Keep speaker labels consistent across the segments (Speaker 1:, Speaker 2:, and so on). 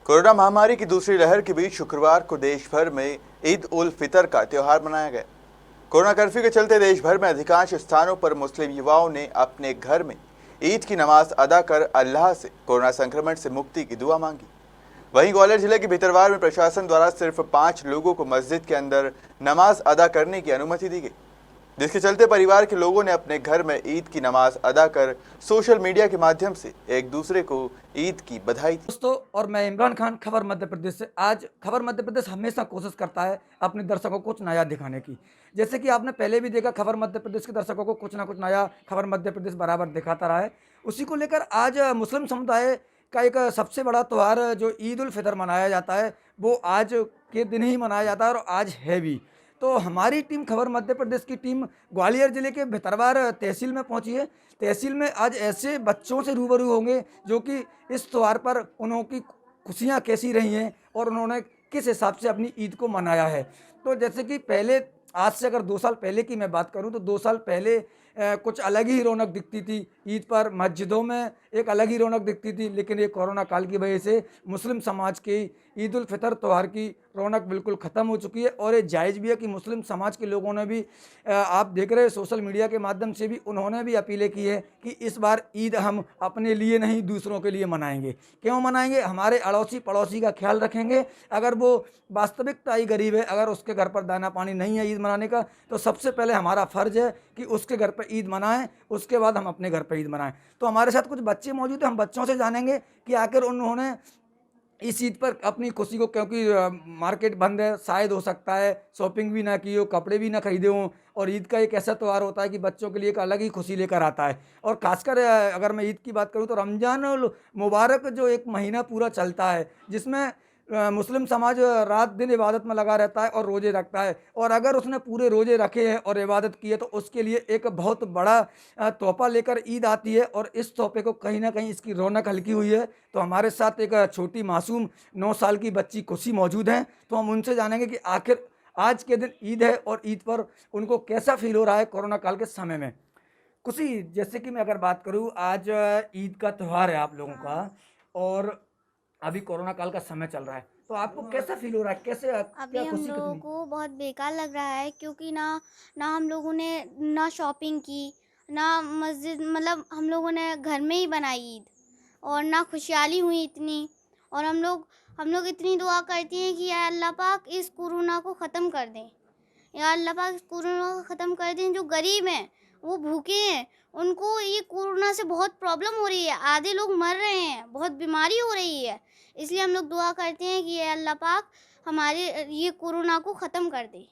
Speaker 1: Corona महामारी की दूसरी लहर के बीच शुक्रवार को देश भर में ईद उल फितर का त्योहार मनाया गया। कोरोना कर्फ्यू के चलते देश भर में अधिकांश स्थानों पर मुस्लिम युवाओं ने अपने घर में ईद की नमाज अदा कर अल्लाह से कोरोना संक्रमण से मुक्ति की दुआ मांगी। वहीं ग्वालियर जिले के भितरवार में प्रशासन द्वारा सिर्फ 5 लोगों को मस्जिद के अंदर नमाज अदा करने की अनुमति दी गई, जिसके चलते परिवार के लोगों ने अपने घर में ईद की नमाज अदा कर सोशल मीडिया के माध्यम से एक दूसरे को ईद की बधाई दी।
Speaker 2: दोस्तों, और मैं इमरान खान, खबर मध्य प्रदेश से। आज खबर मध्य प्रदेश हमेशा कोशिश करता है अपने दर्शकों को कुछ नया दिखाने की। जैसे कि आपने पहले भी देखा, खबर मध्य प्रदेश के दर्शकों को कुछ ना कुछ नया खबर मध्य प्रदेश बराबर दिखाता रहा है। उसी को लेकर आज मुस्लिम समुदाय का एक सबसे बड़ा त्यौहार जो ईद उल फितर मनाया जाता है, वो आज के दिन ही मनाया जाता है और आज है भी। तो हमारी टीम, खबर मध्य प्रदेश की टीम, ग्वालियर जिले के भितरवार तहसील में पहुंची है। तहसील में आज ऐसे बच्चों से रूबरू होंगे जो कि इस त्यौहार पर उनकी खुशियां कैसी रही हैं और उन्होंने किस हिसाब से अपनी ईद को मनाया है। तो जैसे कि पहले, आज से अगर 2 साल पहले की मैं बात करूं तो 2 साल पहले कुछ अलग ही रौनक दिखती थी ईद पर। मस्जिदों में एक अलग ही रौनक दिखती थी, लेकिन ये कोरोना काल की वजह से मुस्लिम समाज की ईद उल फितर त्यौहार की रौनक बिल्कुल ख़त्म हो चुकी है। और ये जायज़ भी है कि मुस्लिम समाज के लोगों ने भी, आप देख रहे हैं सोशल मीडिया के माध्यम से भी, उन्होंने भी अपीलें की है कि इस बार ईद हम अपने लिए नहीं दूसरों के लिए मनाएंगे। क्यों मनाएंगे? हमारे अड़ोसी पड़ोसी का ख्याल रखेंगे। अगर वो वास्तविकता ही गरीब है, अगर उसके घर पर दाना पानी नहीं है ईद मनाने का, तो सबसे पहले हमारा फ़र्ज़ है कि उसके घर पर ईद मनाएं, उसके बाद हम अपने घर पर ईद मनाएं। तो हमारे साथ कुछ बच्चे मौजूद हैं, हम बच्चों से जानेंगे कि आखिर उन्होंने इस ईद पर अपनी खुशी को, क्योंकि मार्केट बंद है, शायद हो सकता है शॉपिंग भी ना की हो, कपड़े भी ना खरीदे हों। और ईद का एक ऐसा त्यौहार होता है कि बच्चों के लिए एक अलग ही खुशी लेकर आता है। और खासकर अगर मैं ईद की बात करूं तो रमज़ान मुबारक जो एक महीना पूरा चलता है, जिसमें मुस्लिम समाज रात दिन इबादत में लगा रहता है और रोज़े रखता है। और अगर उसने पूरे रोज़े रखे हैं और इबादत की है तो उसके लिए एक बहुत बड़ा तोहफ़ा लेकर ईद आती है। और इस तोहफ़े को कहीं ना कहीं इसकी रौनक हल्की हुई है। तो हमारे साथ एक छोटी मासूम 9 साल की बच्ची खुशी मौजूद हैं, तो हम उनसे जानेंगे कि आखिर आज के दिन ईद है और ईद पर उनको कैसा फील हो रहा है कोरोना काल के समय में। खुशी, जैसे कि मैं अगर बात करूं, आज ईद का त्यौहार है आप लोगों का, और अभी कोरोना काल का समय चल रहा है, तो आपको कैसा फील हो रहा है? कैसे,
Speaker 3: अभी
Speaker 2: क्या
Speaker 3: हम
Speaker 2: खुशी
Speaker 3: लोगों
Speaker 2: कितनी?
Speaker 3: को बहुत बेकार लग रहा है, क्योंकि ना ना हम लोगों ने ना शॉपिंग की, ना मस्जिद, मतलब हम लोगों ने घर में ही बनाई ईद, और ना खुशहाली हुई इतनी। और हम लोग इतनी दुआ करती हैं कि या अल्लाह पाक इस कोरोना को ख़त्म कर दें। या अल्लाह पाक इस कोरोना को ख़त्म कर दें। जो गरीब हैं, वो भूखे हैं, उनको ये कोरोना से बहुत प्रॉब्लम हो रही है, आधे लोग मर रहे हैं, बहुत बीमारी हो रही है। इसलिए हम लोग दुआ करते हैं कि ये अल्लाह पाक हमारे ये कोरोना को ख़त्म कर दे।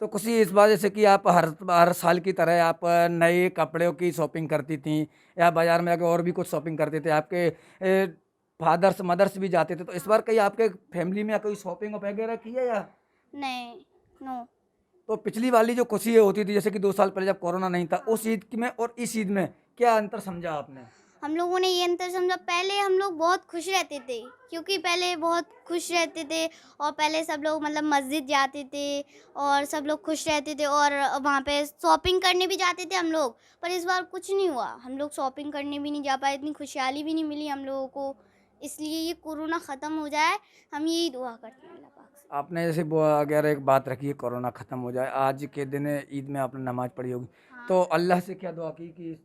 Speaker 2: तो खुशी, इस बात जैसे कि आप हर हर साल की तरह आप नए कपड़ों की शॉपिंग करती थी या बाजार में जाकर और भी कुछ शॉपिंग करते थे, आपके फादर्स मदर्स भी जाते थे, तो इस बार कहीं आपके फैमिली में कोई शॉपिंग वगैरह की है या?
Speaker 3: नहीं, नो।
Speaker 2: तो पिछली वाली जो खुशी होती थी, जैसे कि 2 साल पहले जब कोरोना नहीं था, उस ईद में और इस ईद में क्या अंतर समझा आपने?
Speaker 3: हम लोगों ने ये अंतर समझा, पहले हम लोग बहुत खुश रहते थे, क्योंकि पहले बहुत खुश रहते थे, और पहले सब लोग मतलब मस्जिद जाते थे और सब लोग खुश रहते थे, और वहाँ पे शॉपिंग करने भी जाते थे हम लोग। पर इस बार कुछ नहीं हुआ, हम लोग शॉपिंग करने भी नहीं जा पाए, इतनी खुशहाली भी नहीं मिली हम लोगों को। इसलिए ये कोरोना ख़त्म हो जाए, हम यही दुआ करते हैं अल्लाह पाक से।
Speaker 2: आपने जैसे अगर एक बात रखी है कोरोना ख़त्म हो जाए, आज के दिन ईद में आपने नमाज़ पढ़ी होगी,
Speaker 3: हाँ,
Speaker 2: तो अल्लाह से क्या दुआ की कि?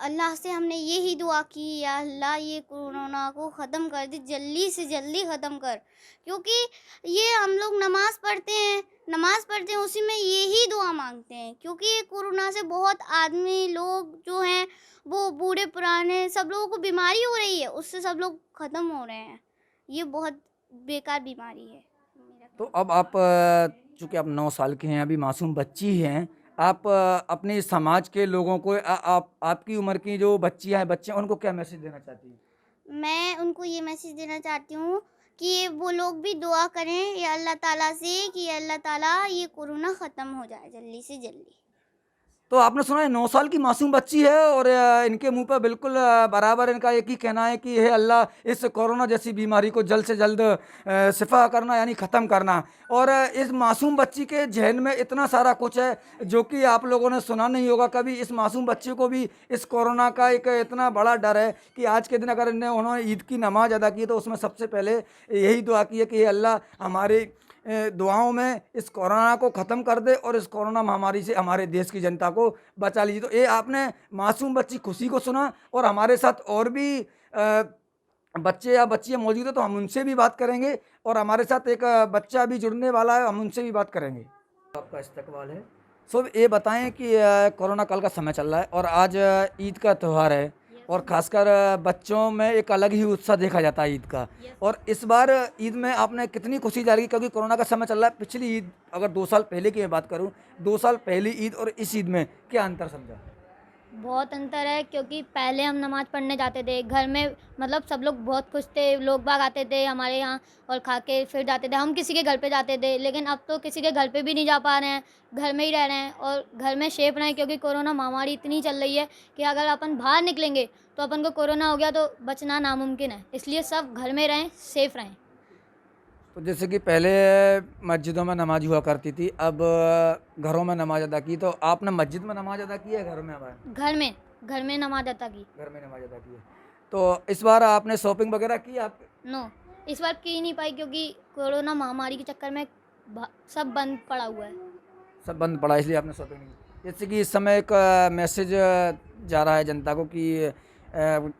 Speaker 3: अल्लाह से हमने यही दुआ की, या अल्लाह ये कोरोना को ख़त्म कर दे, जल्दी से जल्दी ख़त्म कर। क्योंकि ये हम लोग नमाज़ पढ़ते हैं उसी में यही दुआ मांगते हैं, क्योंकि ये कोरोना से बहुत आदमी लोग जो हैं, वो बूढ़े पुराने सब लोगों को बीमारी हो रही है, उससे सब लोग ख़त्म हो रहे हैं। ये बहुत बेकार बीमारी है मेरा
Speaker 2: तो
Speaker 3: ख्याल।
Speaker 2: अब आप चूँकि आप 9 साल के हैं, अभी मासूम बच्ची ही हैं, आप अपने समाज के लोगों को, आप आपकी उम्र की जो बच्चियाँ हैं, बच्चे हैं, उनको क्या मैसेज देना चाहती हैं?
Speaker 3: मैं उनको ये मैसेज देना चाहती हूँ कि वो लोग भी दुआ करें या अल्लाह ताला से, कि अल्लाह ताला ये कोरोना ख़त्म हो जाए जल्दी से जल्दी।
Speaker 2: तो आपने सुना है 9 साल की मासूम बच्ची है और इनके मुंह पर बिल्कुल बराबर इनका एक ही कहना है कि हे अल्लाह इस कोरोना जैसी बीमारी को जल्द से जल्द शिफा करना यानी ख़त्म करना। और इस मासूम बच्ची के जहन में इतना सारा कुछ है जो कि आप लोगों ने सुना नहीं होगा कभी। इस मासूम बच्चे को भी इस कोरोना का एक इतना बड़ा डर है कि आज के दिन अगर उन्होंने ईद की नमाज अदा की तो उसमें सबसे पहले यही दुआ की है कि हे अल्लाह हमारी दुआओं में इस कोरोना को ख़त्म कर दे और इस कोरोना महामारी से हमारे देश की जनता को बचा लीजिए। तो ये आपने मासूम बच्ची खुशी को सुना और हमारे साथ और भी बच्चे या बच्चियाँ मौजूद है तो हम उनसे भी बात करेंगे और हमारे साथ एक बच्चा भी जुड़ने वाला है, हम उनसे भी बात करेंगे। आपका इस्तकबाल है। सो ये बताएं कि कोरोना काल का समय चल रहा है और आज ईद का त्यौहार है और ख़ासकर बच्चों में एक अलग ही उत्साह देखा जाता है ईद का। और इस बार ईद में आपने कितनी खुशी जारी क्योंकि कोरोना का समय चल रहा है। पिछली ईद अगर 2 साल पहले की मैं बात करूं, 2 साल पहली ईद और इस ईद में क्या अंतर समझा?
Speaker 3: बहुत अंतर है क्योंकि पहले हम नमाज़ पढ़ने जाते थे घर में, मतलब सब लोग बहुत खुश थे, लोग बाग आते थे हमारे यहाँ और खा के फिर जाते थे। हम किसी के घर पे जाते थे, लेकिन अब तो किसी के घर पे भी नहीं जा पा रहे हैं, घर में ही रह रहे हैं और घर में सेफ रहें क्योंकि कोरोना महामारी इतनी चल रही है कि अगर अपन बाहर निकलेंगे तो अपन को कोरोना हो गया तो बचना नामुमकिन है। इसलिए सब घर में रहें, सेफ रहें।
Speaker 2: तो जैसे कि पहले मस्जिदों में नमाज हुआ करती थी, अब घरों में नमाज अदा की। तो आपने मस्जिद में नमाज अदा की है घर में? हमारे
Speaker 3: घर में नमाज अदा की।
Speaker 2: घर में नमाज अदा की है। तो इस बार आपने शॉपिंग वगैरह की? आप
Speaker 3: नो, इस बार की नहीं पाई क्योंकि कोरोना महामारी के चक्कर में सब बंद पड़ा हुआ है।
Speaker 2: सब बंद पड़ा इसलिए आपने शॉपिंग नहीं की। जैसे कि इस समय एक मैसेज जा रहा है जनता को कि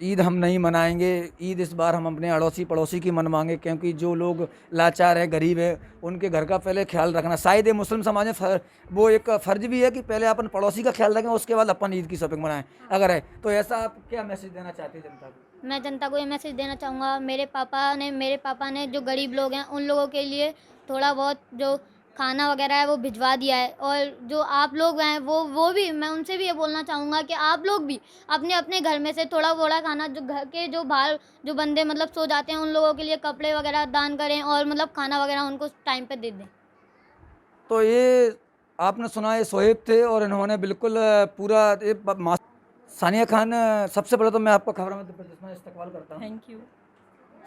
Speaker 2: ईद हम नहीं मनाएंगे, ईद इस बार हम अपने अड़ोसी पड़ोसी की मनवाएंगे क्योंकि जो लोग लाचार है, गरीब है, उनके घर का पहले ख्याल रखना। शायद ये मुस्लिम समाज में वो एक फ़र्ज भी है कि पहले अपन पड़ोसी का ख्याल रखें उसके बाद अपन ईद की शॉपिंग मनाएं अगर है तो। ऐसा आप क्या मैसेज देना चाहते हैं जनता को?
Speaker 3: मैं जनता को ये मैसेज देना चाहूँगा, मेरे पापा ने जो गरीब लोग हैं उन लोगों के लिए थोड़ा बहुत जो खाना वगैरह है वो भिजवा दिया है। और जो आप लोग हैं वो भी मैं उनसे भी ये बोलना चाहूँगा कि आप लोग भी अपने अपने घर में से थोड़ा थोड़ा खाना, जो घर के जो बाहर जो बंदे मतलब सो जाते हैं उन लोगों के लिए कपड़े वगैरह दान करें और मतलब खाना वगैरह उनको टाइम पे दे दें।
Speaker 2: तो ये आपने सुना ये शोएब थे और इन्होंने बिल्कुल पूरा सानिया खान, सबसे पहले तो मैं आपका खबर मध्य प्रदेश में इस्तकबाल करता हूँ।
Speaker 4: Thank you.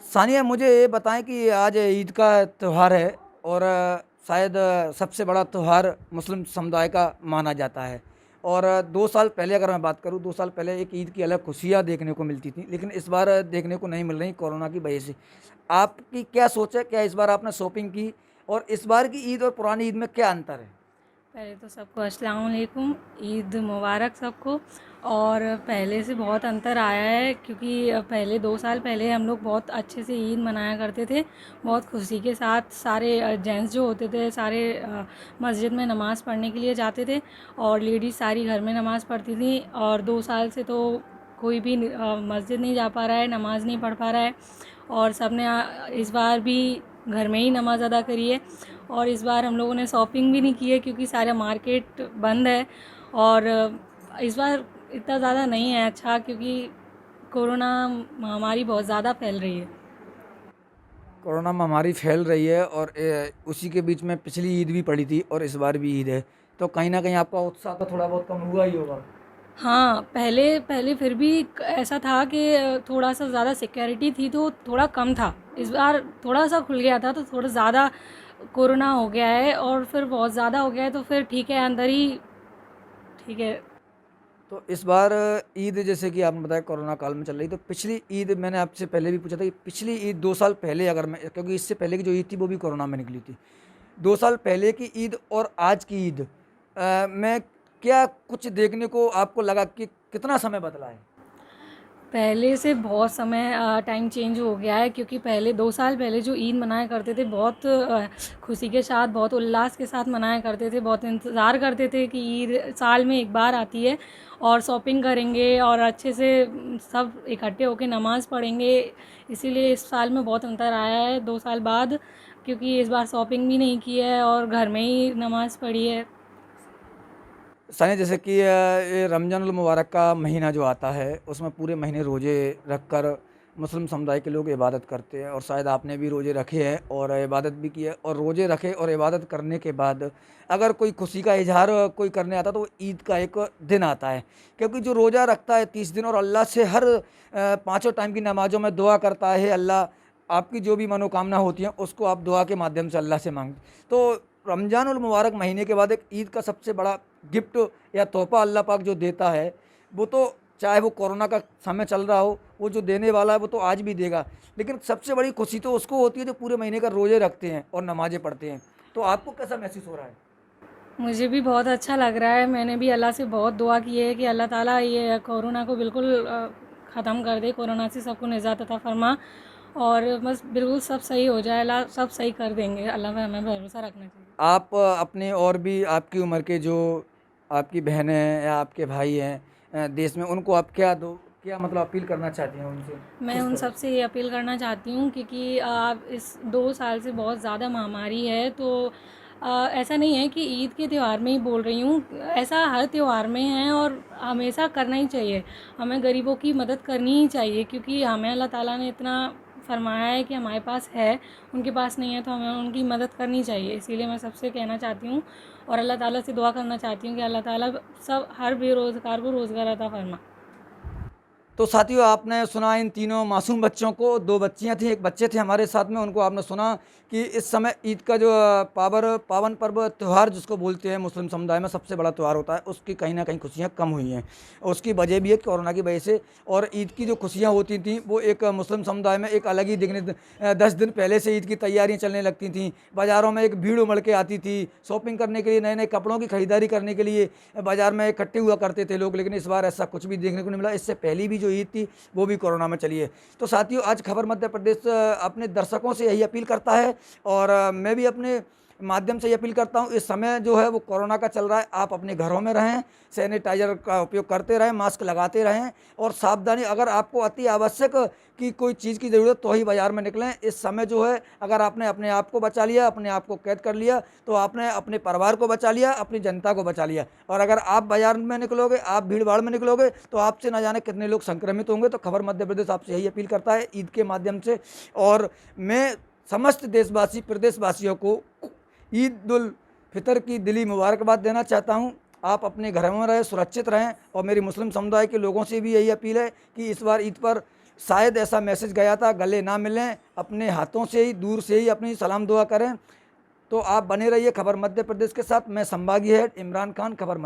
Speaker 2: सानिया, मुझे ये बताएं कि आज ईद का त्यौहार है और शायद सबसे बड़ा त्यौहार मुस्लिम समुदाय का माना जाता है। और 2 साल पहले अगर मैं बात करूं, 2 साल पहले एक ईद की अलग खुशियाँ देखने को मिलती थी, लेकिन इस बार देखने को नहीं मिल रही कोरोना की वजह से। आपकी क्या सोच है? क्या इस बार आपने शॉपिंग की और इस बार की ईद और पुरानी ईद में क्या अंतर है?
Speaker 4: पहले तो सबको अस्सलाम वालेकुम, ईद मुबारक सबको। और पहले से बहुत अंतर आया है क्योंकि पहले 2 साल पहले हम लोग बहुत अच्छे से ईद मनाया करते थे, बहुत खुशी के साथ। सारे जेंट्स जो होते थे सारे मस्जिद में नमाज़ पढ़ने के लिए जाते थे और लेडीज़ सारी घर में नमाज़ पढ़ती थी। और 2 साल से तो कोई भी मस्जिद नहीं जा पा रहा है, नमाज़ नहीं पढ़ पा रहा है और सब ने इस बार भी घर में ही नमाज़ अदा करी है। और इस बार हम लोगों ने शॉपिंग भी नहीं की है क्योंकि सारा मार्केट बंद है। और इस बार इतना ज़्यादा नहीं है अच्छा क्योंकि कोरोना महामारी बहुत ज़्यादा फैल रही है।
Speaker 2: कोरोना महामारी फैल रही है और उसी के बीच में पिछली ईद भी पड़ी थी और इस बार भी ईद है, तो कहीं ना कहीं आपका उत्साह तो थोड़ा बहुत कम हुआ ही होगा।
Speaker 4: हाँ, पहले फिर भी ऐसा था कि थोड़ा सा ज़्यादा सिक्योरिटी थी तो थोड़ा कम था। इस बार थोड़ा सा खुल गया था तो थोड़ा ज़्यादा कोरोना हो गया है और फिर बहुत ज़्यादा हो गया है तो फिर ठीक है, अंदर ही ठीक है।
Speaker 2: तो इस बार ईद जैसे कि आपने बताया कोरोना काल में चल रही, तो पिछली ईद मैंने आपसे पहले भी पूछा था कि पिछली ईद 2 साल पहले अगर मैं, क्योंकि इससे पहले की जो ईद थी वो भी कोरोना में निकली थी, 2 साल पहले की ईद और आज की ईद में क्या कुछ देखने को आपको लगा कि कितना समय बदला है?
Speaker 4: पहले से बहुत समय टाइम चेंज हो गया है क्योंकि पहले 2 साल पहले जो ईद मनाया करते थे बहुत खुशी के साथ, बहुत उल्लास के साथ मनाया करते थे, बहुत इंतज़ार करते थे कि ईद साल में एक बार आती है और शॉपिंग करेंगे और अच्छे से सब इकट्ठे होकर नमाज़ पढ़ेंगे। इसीलिए इस साल में बहुत अंतर आया है 2 साल बाद, क्योंकि इस बार शॉपिंग भी नहीं की है और घर में ही नमाज़ पढ़ी है।
Speaker 2: सानिया, जैसे कि ये रमज़ानुल मुबारक का महीना जो आता है उसमें पूरे महीने रोज़े रख कर मुस्लिम समुदाय के लोग इबादत करते हैं और शायद आपने भी रोज़े रखे हैं और इबादत भी की है। और रोज़े रखे और इबादत करने के बाद अगर कोई खुशी का इजहार कोई करने आता तो वो ईद का एक दिन आता है, क्योंकि जो रोज़ा रखता है 30 दिन और अल्लाह से हर पाँचों टाइम की नमाज़ों में दुआ करता है, अल्लाह आपकी जो भी मनोकामना होती हैं उसको आप दुआ के माध्यम से अल्लाह से मांगते। तो रमज़ानुल मुबारक महीने के बाद एक ईद का सबसे बड़ा गिफ्ट या तोहफ़ा अल्लाह पाक जो देता है, वो तो चाहे वो कोरोना का समय चल रहा हो, वो जो देने वाला है वो तो आज भी देगा, लेकिन सबसे बड़ी खुशी तो उसको होती है जो पूरे महीने का रोज़े रखते हैं और नमाज़ें पढ़ते हैं। तो आपको कैसा महसूस हो रहा है?
Speaker 4: मुझे भी बहुत अच्छा लग रहा है। मैंने भी अल्लाह से बहुत दुआ की है कि अल्लाह ताला ये कोरोना को बिल्कुल ख़त्म कर दे, कोरोना से सबको निजात अता फरमा और बस बिल्कुल सब सही हो जाए। अल्लाह सब सही कर देंगे, अल्लाह पे हमें भरोसा रखना चाहिए।
Speaker 2: आप अपने और भी आपकी उम्र के जो आपकी बहनें हैं या आपके भाई हैं देश में, उनको आप क्या मतलब अपील करना चाहती हैं उनसे?
Speaker 4: मैं उन सब से ये अपील करना चाहती हूँ क्योंकि इस 2 साल से बहुत ज़्यादा महामारी है, तो ऐसा नहीं है कि ईद के त्यौहार में ही बोल रही हूँ, ऐसा हर त्यौहार में है और हमेशा करना ही चाहिए। हमें गरीबों की मदद करनी ही चाहिए क्योंकि हमें अल्लाह ताला ने इतना फरमाया है कि हमारे पास है, उनके पास नहीं है, तो हमें उनकी मदद करनी चाहिए। इसीलिए मैं सबसे कहना चाहती हूँ और अल्लाह ताला से दुआ करना चाहती हूँ कि अल्लाह ताला सब हर बेरोज़गार को रोज़गार अता फरमा।
Speaker 2: तो साथियों, आपने सुना इन तीनों मासूम बच्चों को, 2 बच्चियां थीं, 1 बच्चे थे हमारे साथ में, उनको आपने सुना कि इस समय ईद का जो पावन पर्व त्यौहार जिसको बोलते हैं मुस्लिम समुदाय में सबसे बड़ा त्यौहार होता है, उसकी कहीं ना कहीं खुशियां कम हुई हैं। उसकी वजह भी है कोरोना की वजह से। और ईद की जो खुशियां होती थी वो एक मुस्लिम समुदाय में एक अलग ही दिखने 10 दिन पहले से ईद की तैयारियाँ चलने लगती थी। बाज़ारों में एक भीड़ उमड़ के आती थी शॉपिंग करने के लिए, नए नए कपड़ों की खरीदारी करने के लिए बाज़ार में इकट्ठे हुआ करते थे लोग, लेकिन इस बार ऐसा कुछ भी देखने को नहीं मिला। इससे पहली भी जो ईद थी वो भी कोरोना में चली है। तो साथियों, आज खबर मध्य प्रदेश अपने दर्शकों से यही अपील करता है और मैं भी अपने माध्यम से ये अपील करता हूँ, इस समय जो है वो कोरोना का चल रहा है, आप अपने घरों में रहें, सैनिटाइजर का उपयोग करते रहें, मास्क लगाते रहें और सावधानी, अगर आपको अति आवश्यक की कोई चीज़ की ज़रूरत तो ही बाज़ार में निकलें। इस समय जो है अगर आपने अपने आप को बचा लिया, अपने आप को कैद कर लिया, तो आपने अपने परिवार को बचा लिया, अपनी जनता को बचा लिया। और अगर आप बाज़ार में निकलोगे, आप भीड़ भाड़ में निकलोगे तो आपसे ना जाने कितने लोग संक्रमित होंगे। तो खबर मध्य प्रदेश आपसे यही अपील करता है ईद के माध्यम से। और मैं समस्त देशवासी प्रदेशवासियों को ईद उल फितर की दिली मुबारकबाद देना चाहता हूँ। आप अपने घरों में रहें, सुरक्षित रहें। और मेरी मुस्लिम समुदाय के लोगों से भी यही अपील है कि इस बार ईद पर शायद ऐसा मैसेज गया था, गले ना मिलें, अपने हाथों से ही दूर से ही अपनी सलाम दुआ करें। तो आप बने रहिए खबर मध्य प्रदेश के साथ। मैं संभागीय हेड इमरान खान, खबर